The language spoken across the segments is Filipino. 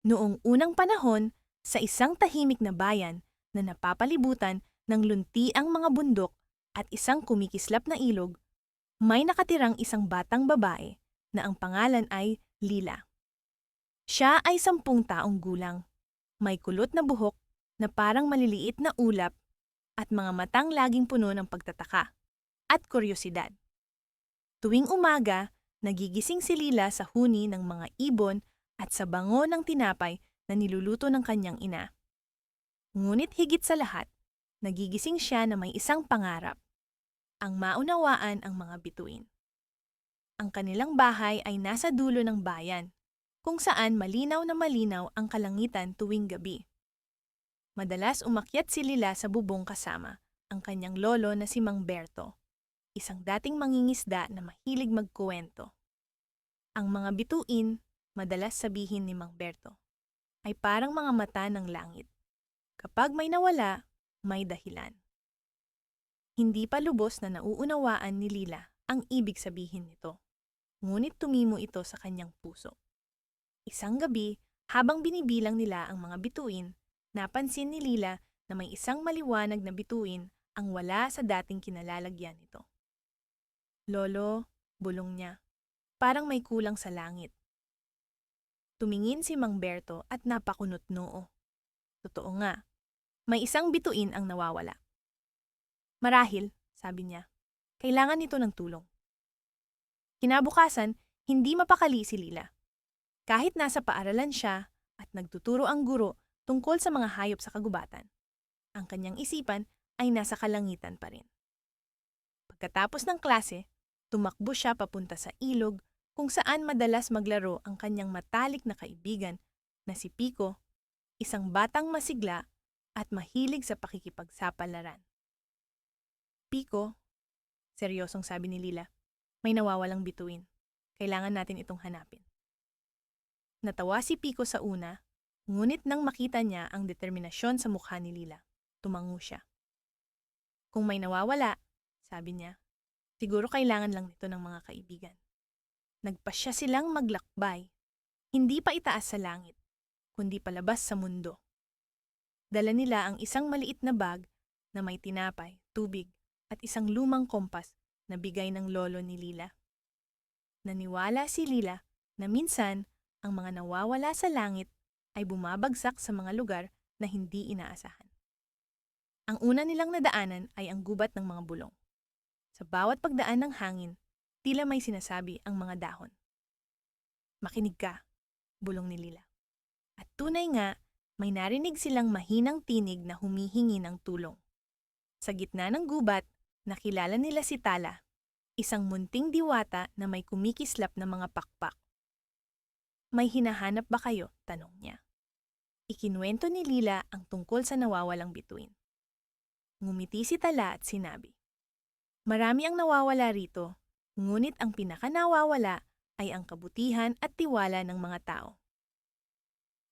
Noong unang panahon, sa isang tahimik na bayan na napapalibutan ng lunti ang mga bundok at isang kumikislap na ilog, may nakatirang isang batang babae na ang pangalan ay Lila. Siya ay 10 taong gulang, may kulot na buhok na parang maliliit na ulap at mga matang laging puno ng pagtataka at kuryosidad. Tuwing umaga, nagigising si Lila sa huni ng mga ibon at sa bango ng tinapay na niluluto ng kanyang ina. Ngunit higit sa lahat, nagigising siya na may isang pangarap, ang maunawaan ang mga bituin. Ang kanilang bahay ay nasa dulo ng bayan, kung saan malinaw na malinaw ang kalangitan tuwing gabi. Madalas umakyat si Lila sa bubong kasama ang kanyang lolo na si Mang Berto, isang dating mangingisda na mahilig magkuwento. Ang mga bituin, madalas sabihin ni Mang Berto, ay parang mga mata ng langit. Kapag may nawala, may dahilan. Hindi pa lubos na nauunawaan ni Lila ang ibig sabihin nito, ngunit tumimo ito sa kanyang puso. Isang gabi, habang binibilang nila ang mga bituin, napansin ni Lila na may isang maliwanag na bituin ang wala sa dating kinalalagyan nito. Lolo, bulong niya, parang may kulang sa langit. Tumingin si Mang Berto at napakunot noo. Totoo nga, may isang bituin ang nawawala. Marahil, sabi niya, kailangan nito ng tulong. Kinabukasan, hindi mapakali si Lila. Kahit nasa paaralan siya at nagtuturo ang guro tungkol sa mga hayop sa kagubatan, ang kanyang isipan ay nasa kalangitan pa rin. Pagkatapos ng klase, tumakbo siya papunta sa ilog kung saan madalas maglaro ang kanyang matalik na kaibigan na si Pico, isang batang masigla at mahilig sa pakikipagsapalaran. Pico, seryosong sabi ni Lila, may nawawalang bituin. Kailangan natin itong hanapin. Natawa si Pico sa una, ngunit nang makita niya ang determinasyon sa mukha ni Lila, tumango siya. Kung may nawawala, sabi niya, siguro kailangan lang nito ng mga kaibigan. Nagpasya silang maglakbay, hindi pa itaas sa langit, kundi palabas sa mundo. Dala nila ang isang maliit na bag na may tinapay, tubig, at isang lumang kompas na bigay ng lolo ni Lila. Naniwala si Lila na minsan ang mga nawawala sa langit ay bumabagsak sa mga lugar na hindi inaasahan. Ang una nilang nadaanan ay ang gubat ng mga bulong. Sa bawat pagdaan ng hangin, tila may sinasabi ang mga dahon. Makinig ka, bulong ni Lila. At tunay nga, may narinig silang mahinang tinig na humihingi ng tulong. Sa gitna ng gubat, nakilala nila si Tala, isang munting diwata na may kumikislap na mga pakpak. May hinahanap ba kayo? Tanong niya. Ikinuwento ni Lila ang tungkol sa nawawalang bituin. Ngumiti si Tala at sinabi, marami ang nawawala rito, ngunit ang pinakanawawala ay ang kabutihan at tiwala ng mga tao.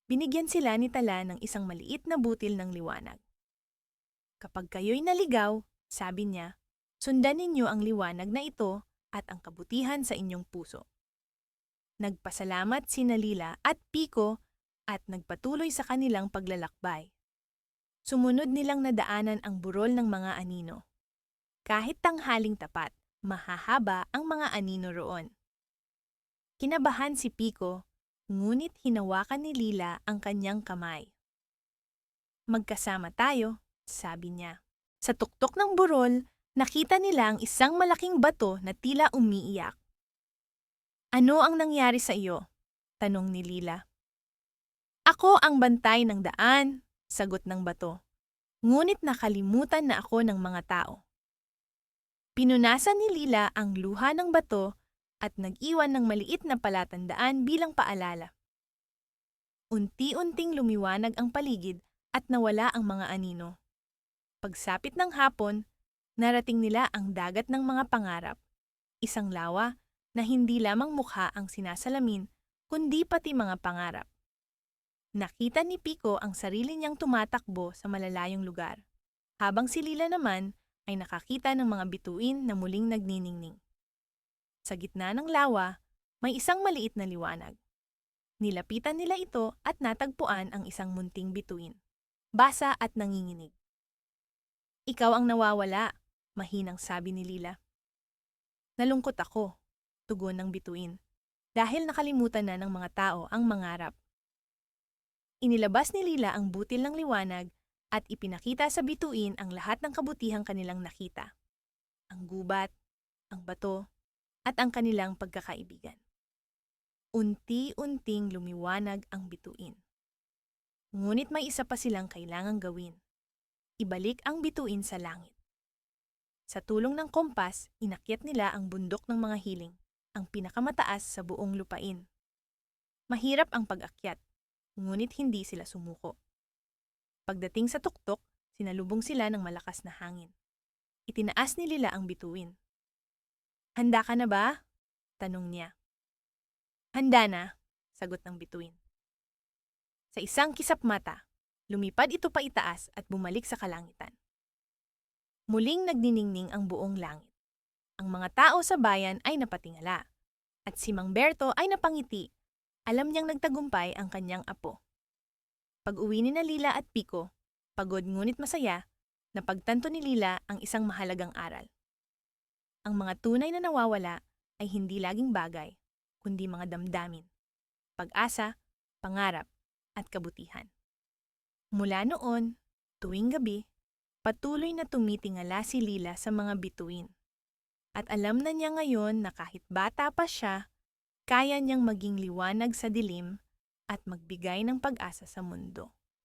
Binigyan sila ni Tala ng isang maliit na butil ng liwanag. Kapag kayo'y naligaw, sabi niya, sundan ninyo ang liwanag na ito at ang kabutihan sa inyong puso. Nagpasalamat sina Lila at Pico at nagpatuloy sa kanilang paglalakbay. Sumunod nilang nadaanan ang burol ng mga anino. Kahit tanghaling tapat, mahahaba ang mga anino roon. Kinabahan si Pico, ngunit hinawakan ni Lila ang kanyang kamay. Magkasama tayo, sabi niya. Sa tuktok ng burol, nakita nila ang isang malaking bato na tila umiiyak. Ano ang nangyari sa iyo? Tanong ni Lila. Ako ang bantay ng daan, sagot ng bato. Ngunit nakalimutan na ako ng mga tao. Pinunasan ni Lila ang luha ng bato at nag-iwan ng maliit na palatandaan bilang paalala. Unti-unting lumiwanag ang paligid at nawala ang mga anino. Pagsapit ng hapon, narating nila ang dagat ng mga pangarap, isang lawa na hindi lamang mukha ang sinasalamin, kundi pati mga pangarap. Nakita ni Pico ang sarili niyang tumatakbo sa malalayong lugar, habang si Lila naman ay nakakita ng mga bituin na muling nagniningning. Sa gitna ng lawa, may isang maliit na liwanag. Nilapitan nila ito at natagpuan ang isang munting bituin, basa at nanginginig. Ikaw ang nawawala, mahinang sabi ni Lila. Nalungkot ako, tugon ng bituin, dahil nakalimutan na ng mga tao ang mangarap. Inilabas ni Lila ang butil ng liwanag at ipinakita sa bituin ang lahat ng kabutihang kanilang nakita. Ang gubat, ang bato, at ang kanilang pagkakaibigan. Unti-unting lumiwanag ang bituin. Ngunit may isa pa silang kailangang gawin. Ibalik ang bituin sa langit. Sa tulong ng kompas, inakyat nila ang bundok ng mga hiling, ang pinakamataas sa buong lupain. Mahirap ang pag-akyat, ngunit hindi sila sumuko. Pagdating sa tuktok, sinalubong sila ng malakas na hangin. Itinaas ni Lila ang bituin. Handa ka na ba? Tanong niya. Handa na, sagot ng bituin. Sa isang kisap mata, lumipad ito pa itaas at bumalik sa kalangitan. Muling nagniningning ang buong langit. Ang mga tao sa bayan ay napatingala, at si Mang Berto ay napangiti. Alam niyang nagtagumpay ang kanyang apo. Pag-uwi ni Lila at Pico, pagod ngunit masaya, napagtanto ni Lila ang isang mahalagang aral. Ang mga tunay na nawawala ay hindi laging bagay, kundi mga damdamin, pag-asa, pangarap, at kabutihan. Mula noon, tuwing gabi, patuloy na tumitingala si Lila sa mga bituin. At alam na niya ngayon na kahit bata pa siya, kaya niyang maging liwanag sa dilim at magbigay ng pag-asa sa mundo.